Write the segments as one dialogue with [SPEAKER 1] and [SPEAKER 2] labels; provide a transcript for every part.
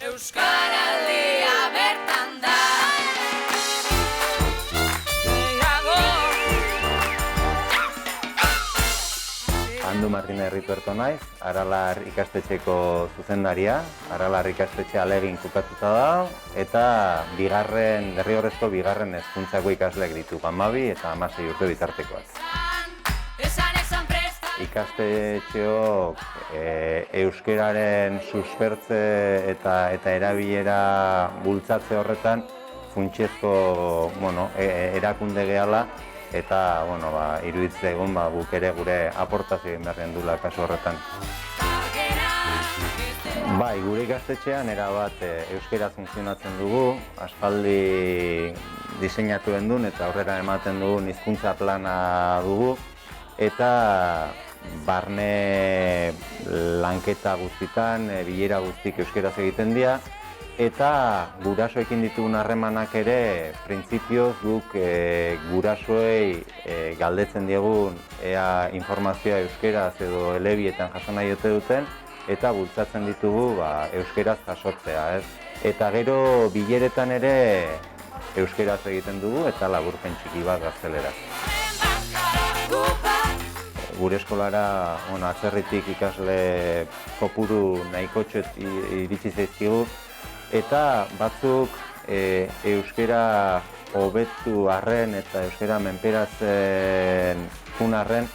[SPEAKER 1] Euskaraldia bertan da.
[SPEAKER 2] Andu Martina Herriperto naiz, Aralar ikastetxeko zuzendaria. Aralar ikastetxe Alegin kokatuta da, eta derrigorrezko bigarren hezkuntzako ikasleak ditu, 12 eta 16 urte bitartekoak. Ikastetxeok euskararen suspertze eta erabilera bultzatze horretan funtsezko erakunde gehala, eta iruditze egun guk ere gure aportazio egin behar gendula kasu horretan. Bai, gure ikastetxean erabat euskaraz funtzionatzen dugu, aspaldi diseinatu gendun eta aurrera ematen dugun hizkuntza plana dugu, eta barne lanketa guztitan, bilera guztik euskaraz egiten dira, eta gurasoekin ditugun harremanak ere, printzipioz guk gurasoei galdetzen diegun ea informazioa euskaraz edo elebietan jaso nahi ote duten, eta bultzatzen ditugu euskaraz jasotzea, ez? Eta gero bileretan ere euskaraz egiten dugu eta laburpen txiki bat gazteleraz. Gure eskolara atzerritik ikasle kopuru nahikotxo iritsi zaizkigu, eta batzuk euskara hobetu arren eta euskara menperatzen jun arren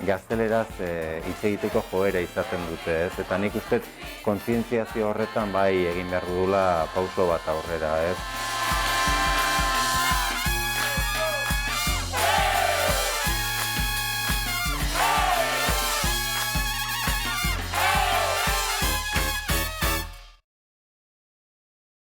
[SPEAKER 2] gazteleraz hitz egiteko joera izaten dute, ez? Eta nik uste kontzientziazio horretan bai egin behar dugula pauso bat aurrera, ez?